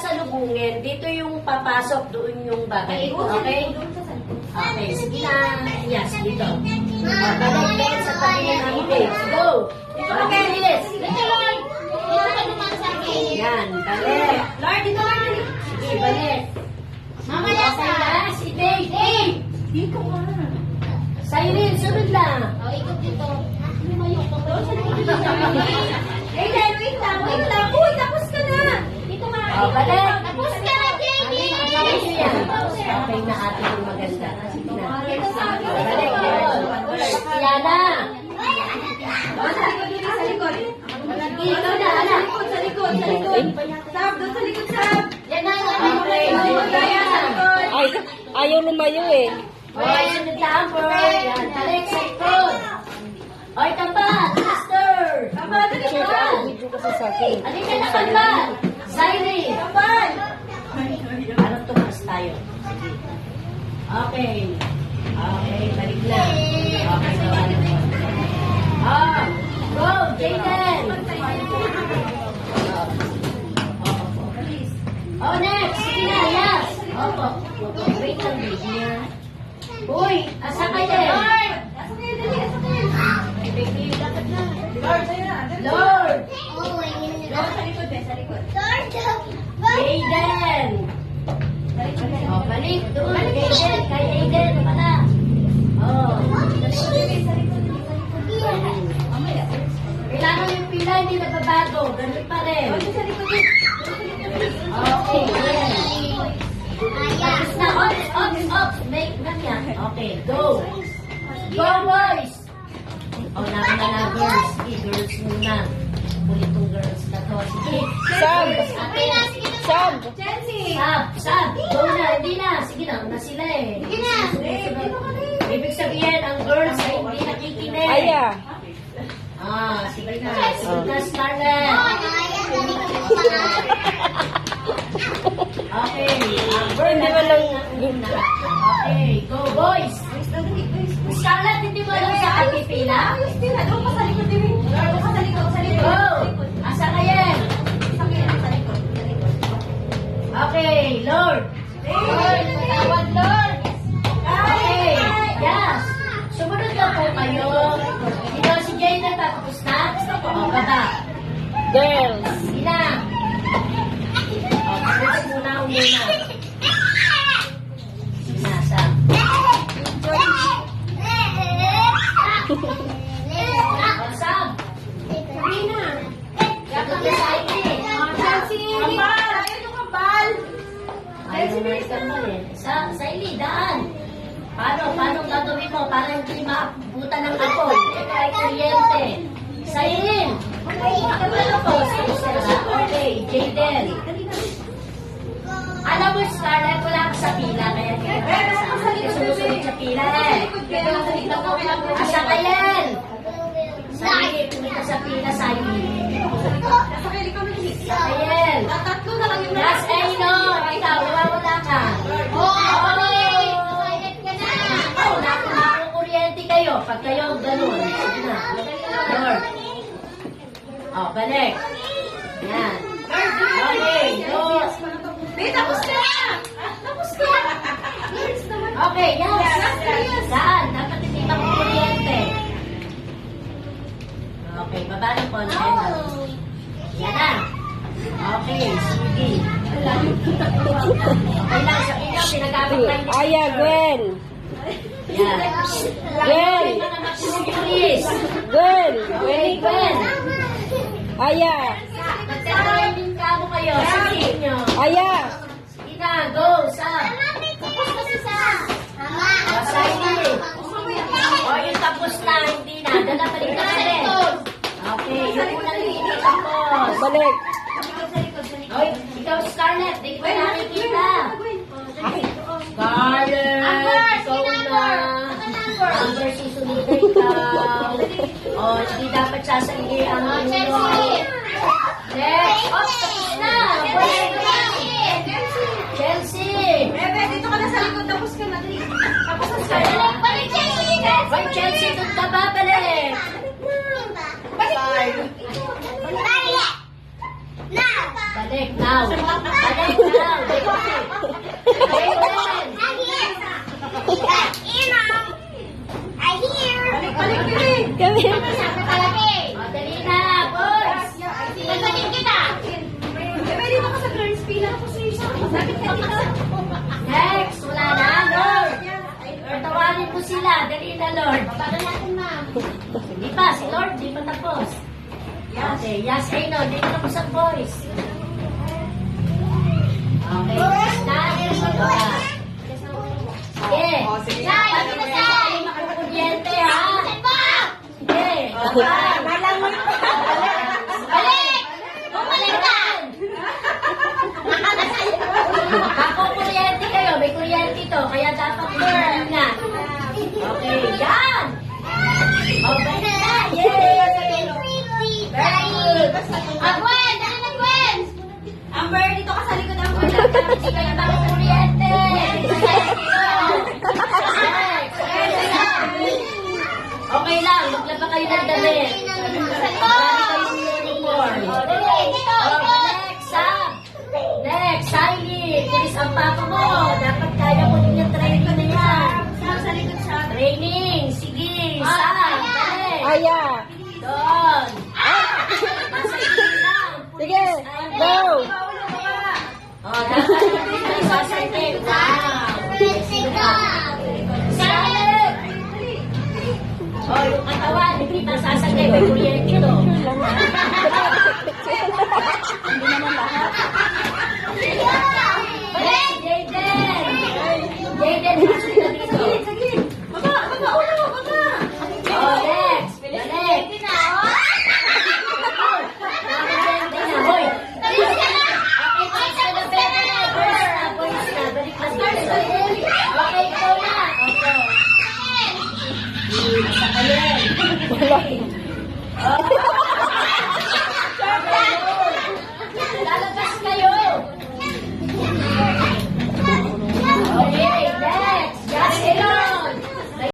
sasalubungin, dito yung papasok, doon yung babalik. Okay? Okay, sige na. Yes, dito. Balik din sa tabi ng ibig. Go! Okay, bilis. Yan, balik. Lord, dito Lord. Sige, balik. Mamaya Okay na, si Dave. Dito ka. Siren, sunod lang. O, ikot dito. Lumayo ko. Eh, dahil wait lang. Uy, tapos ka na. Dito ka. Oh, balik. Tapos ka na, JD. Okay na ate yung maganda. Sige na. Balik yun. Yana. Sa likod. Sige, ikaw na, anak. Sa likod. Sab, doon sa likod, Sab. Yan na, okay. Ay, ayaw lumayo eh. Okay, sunod lang, bro. Yan, balik sa likod. Oy, tamban, sister. Tamban, Picture ka, video kasi sa akin. Halika na, tamban. Siren. Tamban. Ano tumas tayo? Sige. Okay. Okay, balik lang. Okay, gawa na po. Go, Jaden. Oh, next. Sige na, yes. Opo. Wait lang, baby. Uy, asa kayo? Baby, dapat na. Lord, sa'yo na. Lord. Lord, sa likod eh, sa likod. Jaden. Oh, balik. Doon, Jaden. Kay Jaden pala. Oh. Kailangan yung pila, hindi nababago. Ganun pa rin. Sa likod eh. Okay, yes. Tapos na, ops. Make ganyan. Okay, go. Go, boys. Oh, nauna na, girls. Sige, girls muna. Kulit tong girls na to. Sige. Sab! Sab! Chelsea. Sab. Go na, hindi na. Sige na, una sila eh. Sige na. Dito ka na. Ibig sabihin, ang girls ay hindi nakikinig. Aya! Sige na. Sige na, Scarlett. Okay. Hindi mo lang... Okay, go, boys. Scarlett, hindi mo alam sa ating pila? Doon ka sa likod din. Lord, doon ka sa likod. Sa likod. Go! Asa kayo? Sa likod. Okay, Lord. Lord, patawad, Lord. Okay, yes. Sumunod na po kayo. Ito si Jay na tapos na? O, baba. Girls! Sina. O, tapos muna. Sina, Sam. O, Sam. Sina. Dapat na sa akin. Chelsea. Kambal. Ayaw yung kambal. Ayaw na ikaw eh. Sa ili, daan. Paano gagawin mo para hindi maabutan ng apoy? Ito ay kuryente. Sa ilin. Ano po? Okay, Jaden. Alam mo, Scarlett, wala ka sa pila. Kaya hindi ka sa susunod sa pila eh. Asa ka yan? Sa ilin, tumita sa pila sa ilin. Nasa kaya ikaw na Sa ilin. Tatlo na lang yung Yes, ikaw, wala ka. Nakukuryente kayo. Pag kayo ganun. Sige na. Lord. Oh, balik. Yan. Okay, go. Tapos ka na! Tapos ka! Okay, yes. Saan? Dapat hindi makukuryente. Okay, baba ng konti. Yan na. Okay, sige. Okay lang, sa inyo, pinagamit lang niyo. Aya, Gwen! Yan. Gwen! Please. Gwen! Okay, Gwen. Aya! Magtatraining ka mo kayo. Sige nyo. Aya! Sige na, go, Sam. Sige. O, yung tapos na, hindi na. Dala pa rin ka na rin. Okay, yung unang hindi tapos. Balik! Oy, ikaw, Scarlett, di ko nakikita. Scarlett, ikaw na. Number susunod na ikaw. O, hindi dapat sasali ang inyo. Next. O, tapos na. Chelsea. Bebe, dito ka na sa likod. Tapos ka na. Tapos ka Scarlett, na. balik Chelsea. Balik Chelsea, doon ka ba balik? Balik. Balik Balik now. Balik now. Jayden. Kami. O, dali na, boys. Next, wala na, Lord. Lord, tawagin mo sila. Dali na, Lord. Hindi pa, si Lord, di pa tapos. Okay, yes, I know. Di pa tapos ang boys. Okay, next na. Sige. Sige. Makukuryente, ha? Sige. Ako kuryente kayo, may kuryente to, kaya dapat burn na. Okay, yan! Okay na, yay! Very good! Amber, dito ka sa likod ang Hindi kayo bakit kuryente! Okay lang, maglaba kayo ng damit. Marami kayong uniform. Next, Sam! Next, Siley! Pulis ang papa mo! Dapat kaya mo din yung training na yan. Sa likod siya. Training! Sige! Sam! Dali! Aya. Doon! Nasa ikot lang! Sige. Go. Oh, dapat hindi kayo sasayin. Wow! Silent! Oh, yung katawan, hindi pa sasagay. May kuryente to. Hindi naman lahat. Balik, Jayden! Jayden, pasok ka dito. Oh, next. Balik. Nakakaganda na. Hoy! Okay, boys ka na, Bebe. Boys na. Balik ka dito. Okay, ikaw na. Opo. Sa kayen. Wala. Oh,